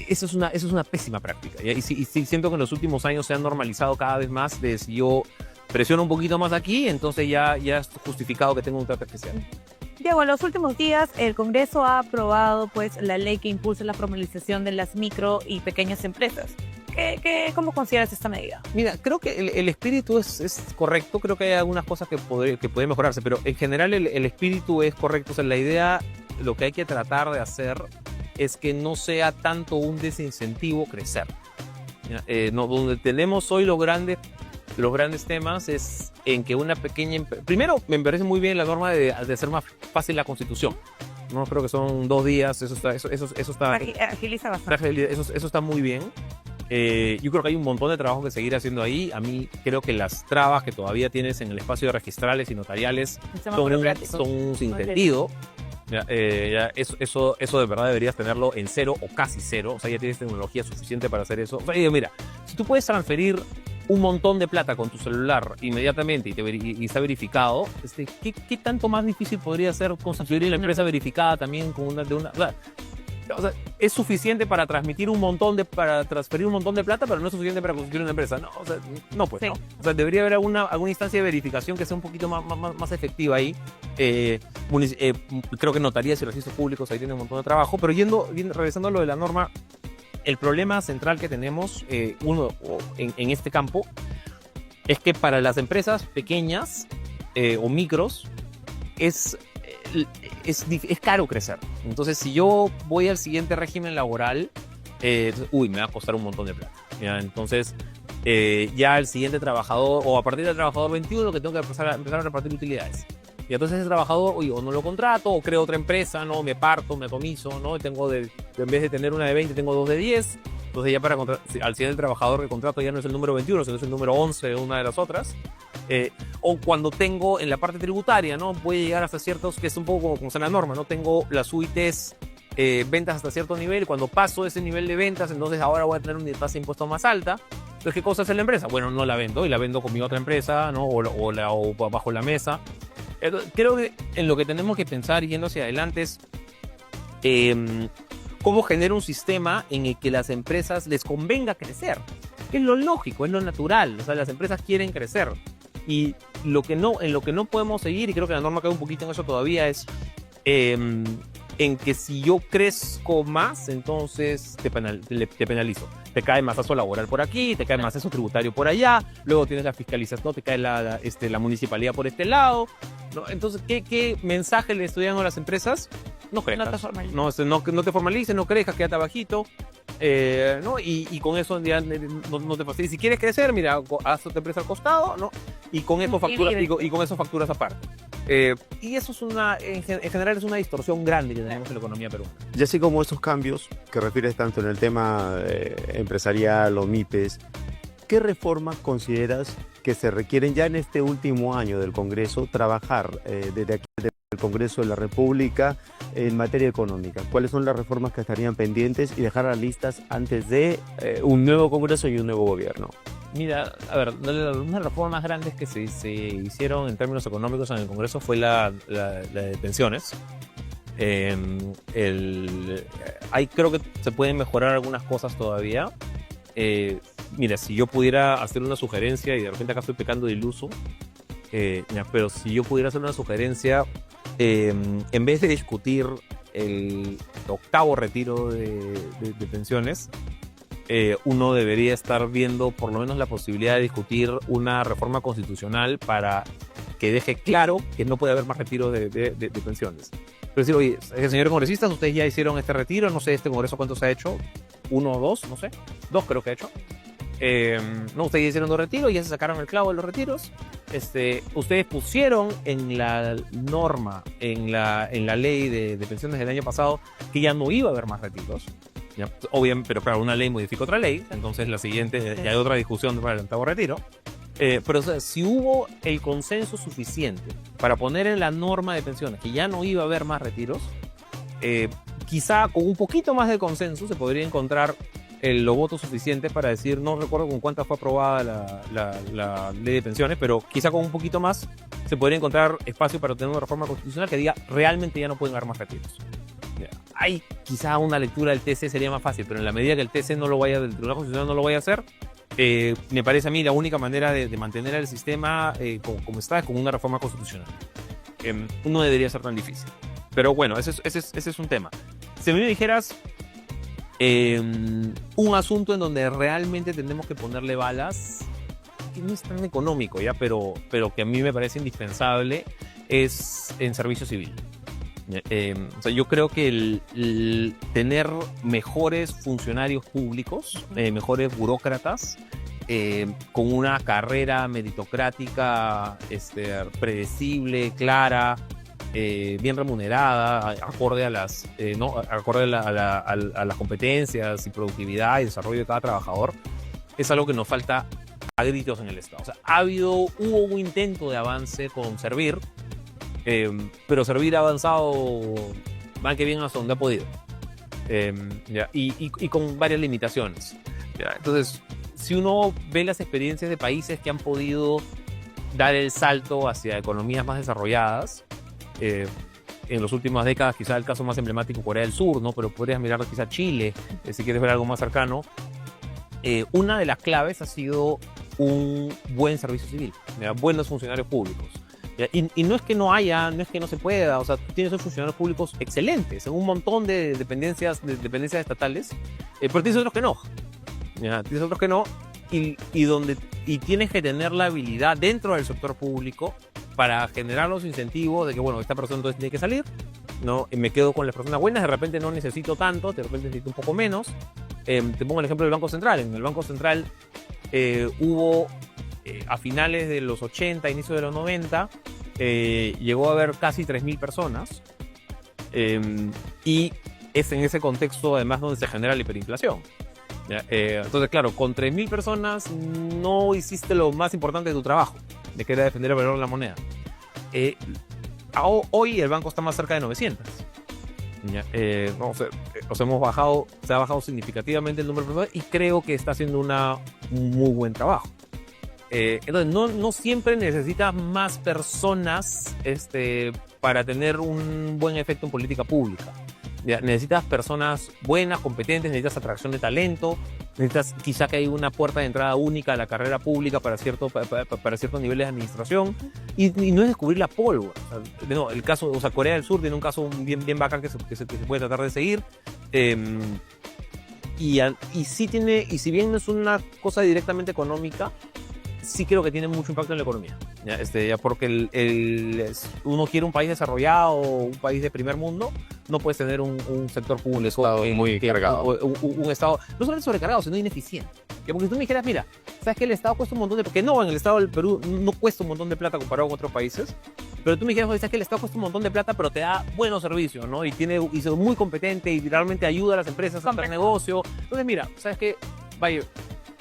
Eso es una pésima práctica. ¿Ya? Y siento que en los últimos años se ha normalizado cada vez más de si yo presiono un poquito más aquí, entonces ya es justificado que tenga un trato especial. Diego, en los últimos días el Congreso ha aprobado pues, la ley que impulsa la formalización de las micro y pequeñas empresas. ¿Cómo consideras esta medida? Mira, creo que el espíritu es correcto, creo que hay algunas cosas que pueden mejorarse, pero en general el espíritu es correcto. O sea, la idea, lo que hay que tratar de hacer es que no sea tanto un desincentivo crecer. No, donde tenemos hoy los grandes temas es en que una pequeña... Primero, me parece muy bien la norma de hacer más fácil la Constitución. No creo que son 2 días, eso está... Agiliza bastante. Eso está muy bien. Yo creo que hay un montón de trabajo que seguir haciendo ahí. A mí creo que las trabas que todavía tienes en el espacio de registrales y notariales son sin sentido. Eso de verdad deberías tenerlo en 0 o casi 0. O sea, ya tienes tecnología suficiente para hacer eso. O sea, mira, si tú puedes transferir un montón de plata con tu celular inmediatamente y está verificado, ¿qué tanto más difícil podría ser constituir la empresa verificada también con o sea, es suficiente para transferir un montón de plata, pero no es suficiente para constituir una empresa. No, o sea, no pues, sí. No. O sea, debería haber alguna instancia de verificación que sea un poquito más efectiva ahí. Creo que notarías y registros públicos ahí tienen un montón de trabajo, pero regresando a lo de la norma, el problema central que tenemos en este campo es que para las empresas pequeñas o micros es caro crecer. Entonces, si yo voy al siguiente régimen laboral, me va a costar un montón de plata. ¿Ya? Entonces, ya el siguiente trabajador, o a partir del trabajador 21, lo que tengo que empezar a repartir utilidades. Y entonces ese trabajador, o no lo contrato, o creo otra empresa, ¿no? Me parto, me atomizo, ¿no? En vez de tener una de 20, tengo 2 de 10. Entonces ya al siguiente trabajador que contrato ya no es el número 21, sino es el número 11 de una de las otras. O cuando tengo en la parte tributaria, ¿no? Puede llegar hasta ciertos, que es un poco como en la norma, ¿no? Tengo las UITs, ventas hasta cierto nivel. Cuando paso ese nivel de ventas, entonces ahora voy a tener una tasa de impuesto más alta. Entonces, ¿qué cosa hace la empresa? Bueno, no la vendo y la vendo con mi otra empresa, ¿no? O bajo la mesa. Entonces, creo que en lo que tenemos que pensar yendo hacia adelante es cómo generar un sistema en el que las empresas les convenga crecer. Es lo lógico, es lo natural. O sea, las empresas quieren crecer. Y en lo que no podemos seguir, y creo que la norma cae un poquito en eso todavía, es en que si yo crezco más, entonces te penalizo. Te cae masazo laboral por aquí, te cae masazo tributario por allá, luego tienes la fiscalización, no te cae la municipalidad por este lado, ¿no? Entonces, ¿qué mensaje le estoy dando a las empresas? No crezcas. No te formalices, no crezcas, quédate abajito. ¿No? Y con eso ya no te facilites. Si quieres crecer, mira, haz otra empresa al costado, ¿no? Y con eso facturas aparte. Y eso en general es una distorsión grande que tenemos en la economía peruana. Y así como esos cambios que refieres tanto en el tema empresarial o MIPES, ¿qué reformas consideras que se requieren ya en este último año del Congreso trabajar desde aquí del Congreso de la República en materia económica? ¿Cuáles son las reformas que estarían pendientes y dejarlas listas antes de un nuevo Congreso y un nuevo gobierno? Mira, a ver, una de las reformas más grandes que se hicieron en términos económicos en el Congreso fue la de pensiones. Ahí creo que se pueden mejorar algunas cosas todavía. Mira, si yo pudiera hacer una sugerencia, y de repente acá estoy pecando de iluso, pero si yo pudiera hacer una sugerencia, en vez de discutir el octavo retiro de pensiones, uno debería estar viendo por lo menos la posibilidad de discutir una reforma constitucional para que deje claro que no puede haber más retiro de pensiones. Pero decir, oye, señores congresistas, ustedes ya hicieron este retiro, no sé, este congreso cuántos ha hecho, 1 o 2, no sé, 2 creo que ha hecho. No, ustedes ya hicieron 2 retiros, ya se sacaron el clavo de los retiros. Ustedes pusieron en la norma, en la ley de pensiones del año pasado, que ya no iba a haber más retiros. ¿Ya? Obviamente, pero claro, una ley modifica otra ley, entonces la siguiente, ya hay otra discusión para el octavo retiro. Pero o sea, si hubo el consenso suficiente para poner en la norma de pensiones que ya no iba a haber más retiros, quizá con un poquito más de consenso se podría encontrar los votos suficientes para decir, no recuerdo con cuántas fue aprobada la ley de pensiones, pero quizá con un poquito más se podría encontrar espacio para tener una reforma constitucional que diga realmente ya no pueden haber más retiros. Hay quizá una lectura del TC sería más fácil, pero en la medida que el TC no lo vaya, del Tribunal Constitucional no lo vaya a hacer, me parece a mí la única manera de mantener el sistema como está es con una reforma constitucional. No debería ser tan difícil. Pero bueno, ese es un tema. Si me dijeras un asunto en donde realmente tenemos que ponerle balas, que no es tan económico, ¿ya? Pero que a mí me parece indispensable, es en servicio civil. O sea, yo creo que el tener mejores funcionarios públicos, mejores burócratas, con una carrera meritocrática predecible, clara, bien remunerada, acorde a las competencias y productividad y desarrollo de cada trabajador, es algo que nos falta a gritos en el Estado. O sea, hubo un intento de avance con Servir, pero Servir ha avanzado mal que bien hasta donde ha podido, y con varias limitaciones. Entonces, si uno ve las experiencias de países que han podido dar el salto hacia economías más desarrolladas, en las últimas décadas, quizá el caso más emblemático, Corea del Sur, ¿no? Pero podrías mirar quizá Chile, si quieres ver algo más cercano. Una de las claves ha sido un buen servicio civil, buenos funcionarios públicos. Y no es que no haya, no es que no se pueda, o sea, tú tienes funcionarios públicos excelentes en un montón de dependencias estatales, pero tienes otros que no. Tienes otros que no, y tienes que tener la habilidad dentro del sector público para generar los incentivos de que, bueno, esta persona entonces tiene que salir, ¿no? Y me quedo con las personas buenas, de repente no necesito tanto, de repente necesito un poco menos. Te pongo el ejemplo del Banco Central. En el Banco Central hubo, a finales de los 80, inicio de los 90, llegó a haber casi 3.000 personas, y es en ese contexto además donde se genera la hiperinflación. Entonces, claro, con 3.000 personas no hiciste lo más importante de tu trabajo, de que era defender el valor de la moneda. Hoy el banco está más cerca de 900. Se ha bajado significativamente el número de personas y creo que está haciendo un muy buen trabajo. Entonces, no siempre necesitas más personas para tener un buen efecto en política pública. Necesitas personas buenas, competentes, necesitas atracción de talento, necesitas quizá que haya una puerta de entrada única a la carrera pública para ciertos niveles de administración, y no es descubrir la pólvora. El caso, o sea, Corea del Sur tiene un caso bien bacán que se puede tratar de seguir, y si bien no es una cosa directamente económica, sí creo que tiene mucho impacto en la economía. Porque uno quiere un país desarrollado, un país de primer mundo, no puedes tener un sector público muy cargado. Un Estado no solamente sobrecargado, sino ineficiente. Porque si tú me dijeras, mira, ¿sabes que el Estado cuesta un montón de... Porque no, en el Estado del Perú no cuesta un montón de plata comparado con otros países, pero tú me dijeras, ¿sabes que el Estado cuesta un montón de plata, pero te da buenos servicios, ¿no? Y es muy competente y realmente ayuda a las empresas a hacer negocio? Entonces, mira, ¿sabes qué? Vaya...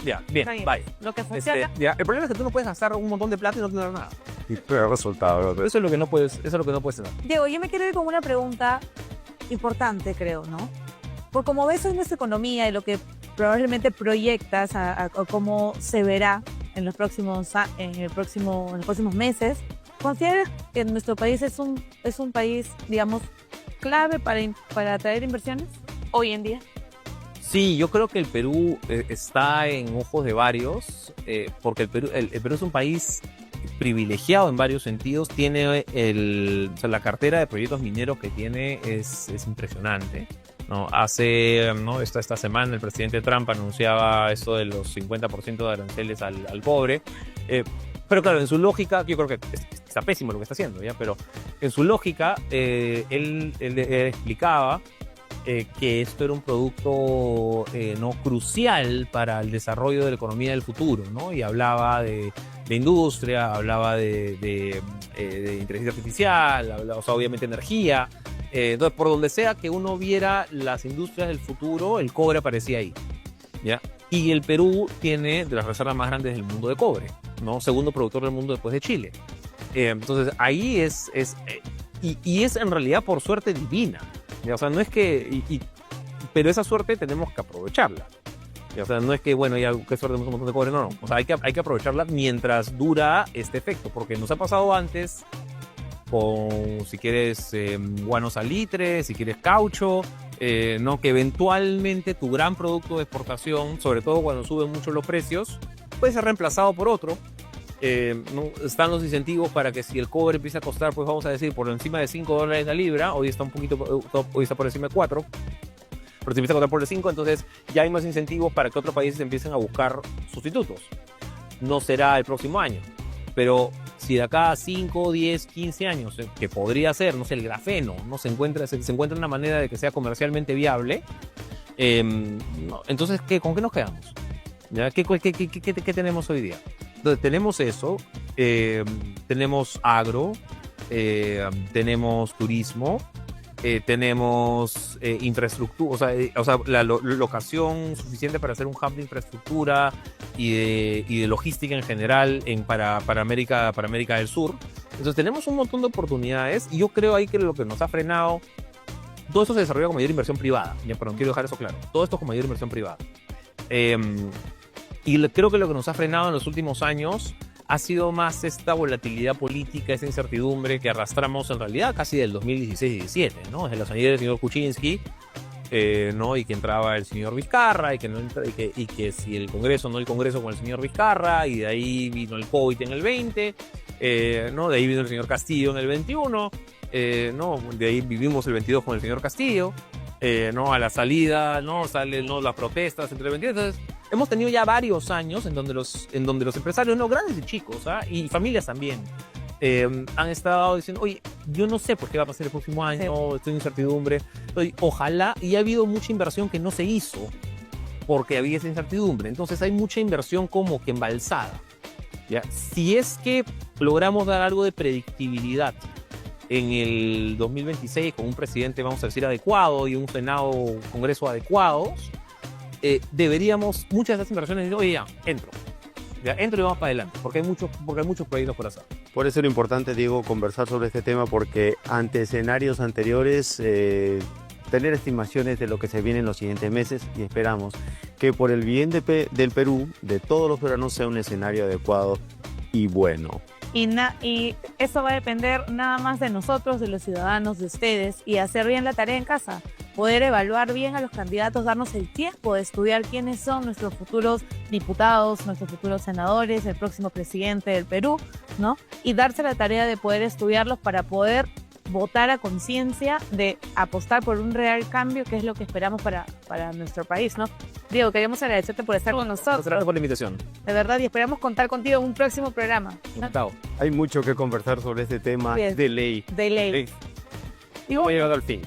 Ya, bien, bye. Lo que funciona. El problema es que tú no puedes gastar un montón de plata y no tener nada. Y el resultado. Eso es lo que no puedes tener. Diego, yo me quiero ir con una pregunta importante, creo, ¿no? Por como ves en nuestra economía y lo que probablemente proyectas a cómo se verá en los próximos meses, ¿consideras que nuestro país es un país, digamos, clave para atraer inversiones hoy en día? Sí, yo creo que el Perú está en ojos de varios, porque el Perú es un país privilegiado en varios sentidos. Tiene o sea, la cartera de proyectos mineros que tiene es impresionante, ¿no? Esta semana el presidente Trump anunciaba eso de los 50% de aranceles al cobre. Pero claro, en su lógica, yo creo que está pésimo lo que está haciendo, ¿ya? Pero en su lógica, él explicaba que esto era un producto no crucial para el desarrollo de la economía del futuro, ¿no? Y hablaba de industria, hablaba de inteligencia artificial, hablaba, o sea, obviamente energía. Entonces, por donde sea que uno viera las industrias del futuro, el cobre aparecía ahí, ¿ya? Y el Perú tiene de las reservas más grandes del mundo de cobre, ¿no? Segundo productor del mundo después de Chile. Entonces, ahí es en realidad por suerte divina. O sea, no es que... pero esa suerte tenemos que aprovecharla. O sea, no es que, bueno, ya qué suerte tenemos un montón de cobre, no. O sea, hay que aprovecharla mientras dura este efecto, porque nos ha pasado antes con, si quieres, guano salitre, si quieres caucho, ¿no? Que eventualmente tu gran producto de exportación, sobre todo cuando suben mucho los precios, puede ser reemplazado por otro. ¿No? Están los incentivos para que si el cobre empieza a costar, pues vamos a decir, por encima de $5 la libra, hoy está hoy está por encima de 4, pero si empieza a costar por el 5, entonces ya hay más incentivos para que otros países empiecen a buscar sustitutos. No será el próximo año, pero si de acá a 5, 10, 15 años, que podría ser, no sé, el grafeno, no se encuentra una manera de que sea comercialmente viable, no, entonces, ¿con qué nos quedamos? ¿Ya? ¿Qué tenemos hoy día? Entonces, tenemos eso, tenemos agro, tenemos turismo, tenemos infraestructura, o sea la locación suficiente para hacer un hub de infraestructura y de logística en general para América del Sur. Entonces, tenemos un montón de oportunidades y yo creo ahí que lo que nos ha frenado, todo esto se desarrolla con mayor inversión privada, ya, pero quiero dejar eso claro, todo esto con mayor inversión privada. Y creo que lo que nos ha frenado en los últimos años ha sido más esta volatilidad política, esa incertidumbre que arrastramos en realidad casi del 2016-17, ¿no? Desde la salida del señor Kuczynski, ¿no? Y que entraba el señor Vizcarra, y que si el Congreso, no el Congreso con el señor Vizcarra, y de ahí vino el COVID en el 20, ¿no? De ahí vino el señor Castillo en el 21, ¿no? De ahí vivimos el 22 con el señor Castillo, ¿no? A la salida, ¿no? Salen, ¿no? Las protestas entre el 22, entonces hemos tenido ya varios años en donde los empresarios, no grandes y chicos, y familias también, han estado diciendo, oye, yo no sé por qué va a pasar el próximo año, estoy en incertidumbre. Entonces, ojalá, y ha habido mucha inversión que no se hizo porque había esa incertidumbre. Entonces hay mucha inversión como que embalsada, ¿ya? Si es que logramos dar algo de predictibilidad en el 2026 con un presidente, vamos a decir, adecuado y un Senado, Congreso adecuados, deberíamos, muchas de esas inversiones, decir, oye, ya entro y vamos para adelante, porque hay muchos proyectos por hacer. Por eso era importante, Diego, conversar sobre este tema, porque ante escenarios anteriores, tener estimaciones de lo que se viene en los siguientes meses, y esperamos que por el bien del Perú, de todos los peruanos, sea un escenario adecuado y bueno. Y eso va a depender nada más de nosotros, de los ciudadanos, de ustedes, y hacer bien la tarea en casa, poder evaluar bien a los candidatos, darnos el tiempo de estudiar quiénes son nuestros futuros diputados, nuestros futuros senadores, el próximo presidente del Perú, ¿no? Y darse la tarea de poder estudiarlos para poder votar a conciencia, de apostar por un real cambio, que es lo que esperamos para nuestro país, ¿no? Diego, queremos agradecerte por estar con nosotros. Gracias por la invitación. De verdad, y esperamos contar contigo en un próximo programa. Encantado. Hay mucho que conversar sobre este tema de ley. De ley. Hemos llegado al fin.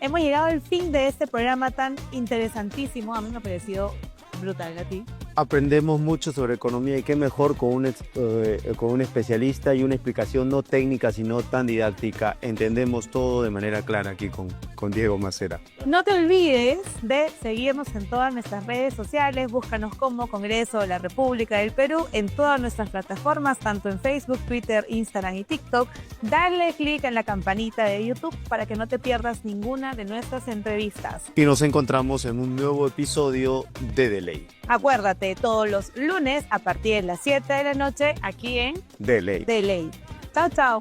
Hemos llegado al fin de este programa tan interesantísimo. A mí me ha parecido brutal, ¿a ti? Aprendemos mucho sobre economía, y qué mejor con un especialista y una explicación no técnica, sino tan didáctica. Entendemos todo de manera clara aquí con Diego Macera. No te olvides de seguirnos en todas nuestras redes sociales. Búscanos como Congreso de la República del Perú en todas nuestras plataformas, tanto en Facebook, Twitter, Instagram y TikTok. Dale clic en la campanita de YouTube para que no te pierdas ninguna de nuestras entrevistas. Y nos encontramos en un nuevo episodio de De Ley. Acuérdate, todos los lunes a partir de las 7 de la noche aquí en De Ley. De Ley. Chao, chao.